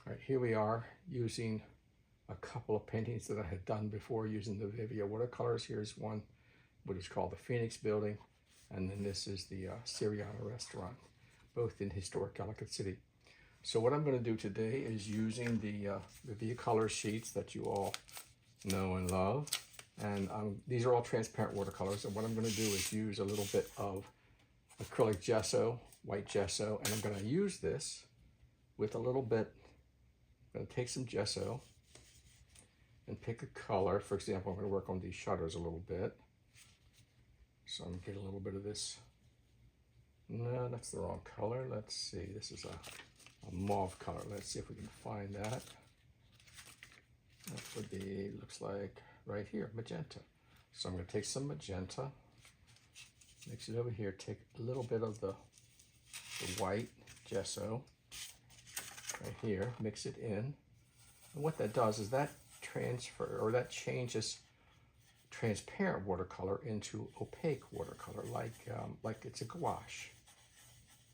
All right, here we are using a couple of paintings that I had done before using the Viviva Watercolors. Here's one, what is called the Phoenix Building, and then this is the Syriana Restaurant, both in historic Ellicott City. So what I'm going to do today is using the Viviva color sheets that you all know and love, and these are all transparent watercolors, and what I'm going to do is use a little bit of acrylic gesso, white gesso, and I'm going to use this with a little bit. I'm going to take some gesso and pick a color. For example, I'm going to work on these shutters a little bit. So I'm going to get a little bit of this. No, that's the wrong color. Let's see. This is a mauve color. Let's see if we can find that. That would be, looks like right here, magenta. So I'm going to take some magenta, mix it over here, take a little bit of the white gesso right here, mix it in. And what that does is that changes transparent watercolor into opaque watercolor, like it's a gouache,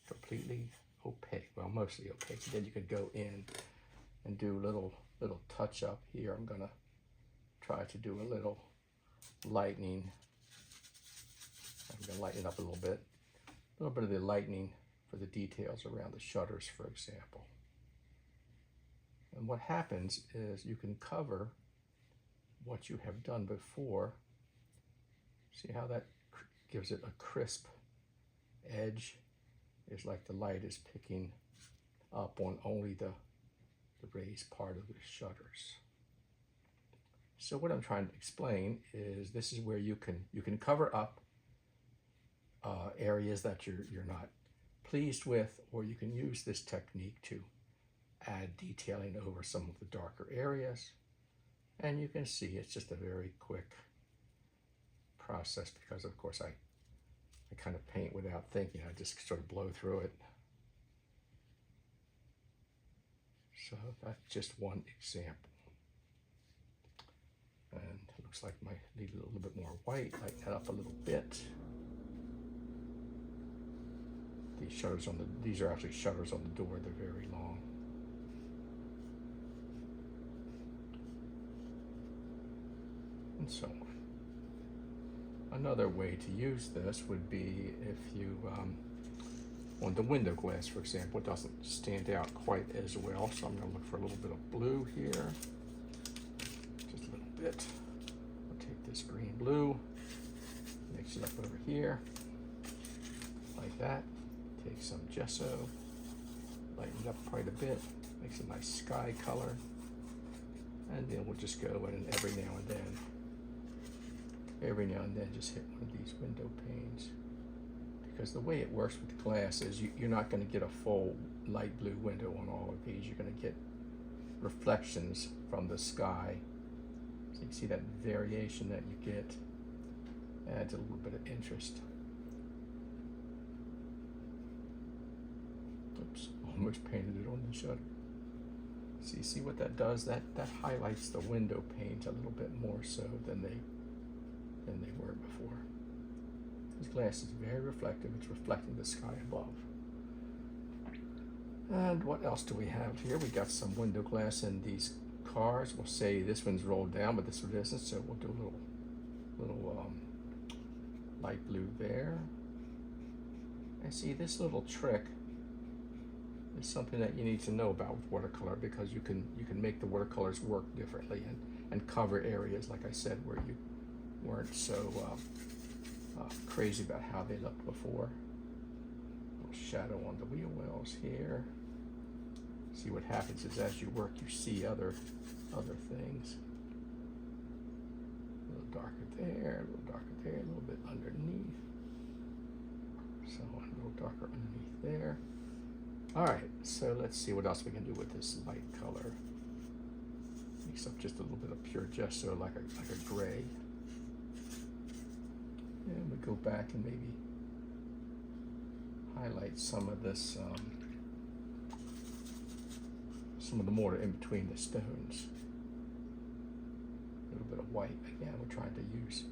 completely opaque, well, mostly opaque. Then you can go in and do little touch up here. I'm gonna try to do a little lightening. I'm gonna lighten it up a little bit of the lightening for the details around the shutters, for example. And what happens is you can cover what you have done before. See how that gives it a crisp edge? It's like the light is picking up on only the raised part of the shutters. So what I'm trying to explain is this is where you can cover up areas that you're not pleased with, or you can use this technique to add detailing over some of the darker areas. And you can see it's just a very quick process because, of course, I kind of paint without thinking. I just sort of blow through it. So that's just one example. And it looks like I might need a little bit more white, lighten that up a little bit. These shutters these are actually shutters on the door. They're very long. And so on. Another way to use this would be if you, on the window glass, for example, it doesn't stand out quite as well. So I'm going to look for a little bit of blue here. Just a little bit. I'll take this green blue, mix it up over here, like that. Take some gesso, lighten it up quite a bit, makes a nice sky color. And then we'll just go in and every now and then just hit one of these window panes, because the way it works with glass is you're not going to get a full light blue window on all of these. You're going to get reflections from the sky. So you can see that variation that you get adds a little bit of interest. Oops, almost painted it on the shutter. So you see what that does? That highlights the window panes a little bit more so than they were before. This glass is very reflective. It's reflecting the sky above. And what else do we have here? We got some window glass in these cars. We'll say this one's rolled down, but this one isn't, so we'll do a little light blue there. And see, this little trick is something that you need to know about with watercolor, because you can make the watercolors work differently and cover areas, like I said, where you weren't so crazy about how they looked before. A little shadow on the wheel wells here. See what happens is as you work, you see other things. A little darker there, a little darker there, a little bit underneath. So a little darker underneath there. All right, so let's see what else we can do with this light color. Mix up just a little bit of pure gesso, like a gray. And we go back and maybe highlight some of this, some of the mortar in between the stones. A little bit of white. Again, we're trying to use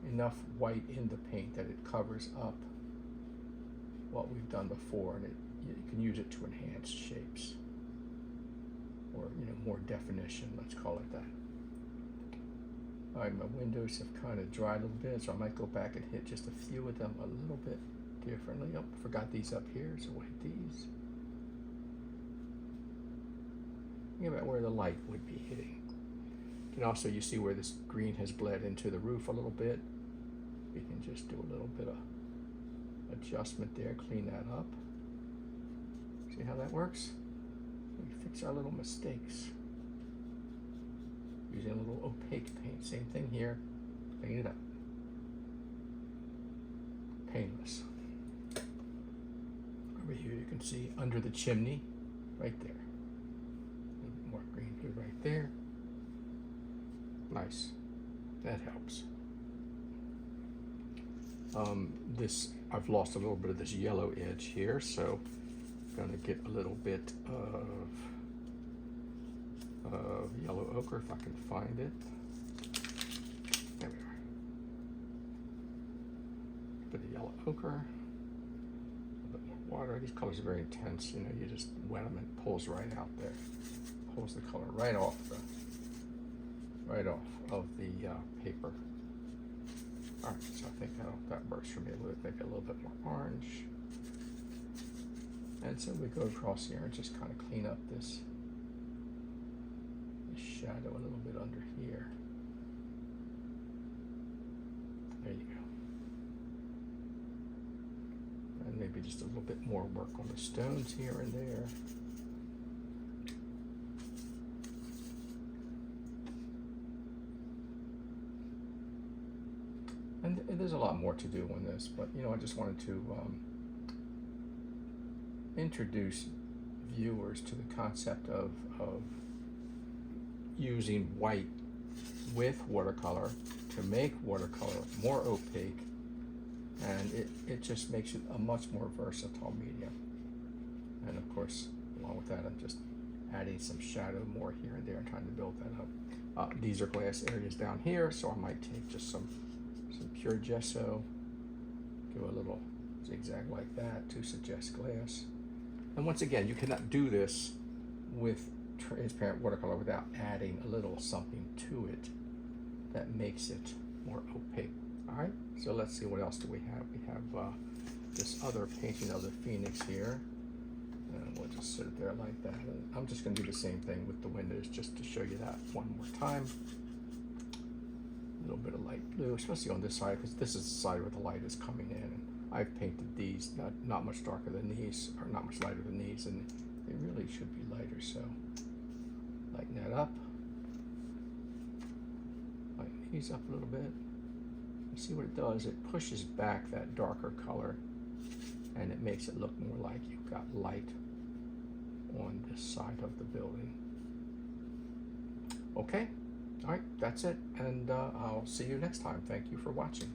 enough white in the paint that it covers up what we've done before, and you can use it to enhance shapes. or more definition, let's call it that. All right, my windows have kind of dried a little bit, so I might go back and hit just a few of them a little bit differently. Oh, forgot these up here, so we'll hit these. Think about where the light would be hitting. And also you see where this green has bled into the roof a little bit. We can just do a little bit of adjustment there, clean that up. See how that works? We fix our little mistakes. Using a little opaque paint, same thing here, clean it up. Painless. Over here you can see under the chimney, right there. A little bit more green blue right there. Nice, that helps. I've lost a little bit of this yellow edge here, so I'm gonna get a little bit of yellow ochre if I can find it. There we are. Bit of yellow ochre, a little bit more water. These colors are very intense. You just wet them and it pulls right out there. Pulls the color right off of the paper. All right, so I think that works for me a little bit. Maybe a little bit more orange. And so we go across here and just kind of clean up this shadow a little bit under here. There you go. And maybe just a little bit more work on the stones here and there. And there's a lot more to do on this, but I just wanted to introduce viewers to the concept of using white with watercolor to make watercolor more opaque, and it just makes it a much more versatile medium. And of course, along with that, I'm just adding some shadow more here and there and trying to build that up. These are glass areas down here, so I might take just some pure gesso, do a little zigzag like that to suggest glass. And once again, you cannot do this with transparent watercolor without adding a little something to it that makes it more opaque. All right, so let's see, what else do we have? We have this other painting of the Phoenix here, and we'll just sit it there like that. And I'm just going to do the same thing with the windows just to show you that one more time. A little bit of light blue, especially on this side, because this is the side where the light is coming in. And I've painted these not much darker than these, or not much lighter than these, and they really should be lighter. So lighten that up, lighten these up a little bit. You see what it does? It pushes back that darker color, and it makes it look more like you've got light on this side of the building. Okay. All right, that's it, and I'll see you next time. Thank you for watching.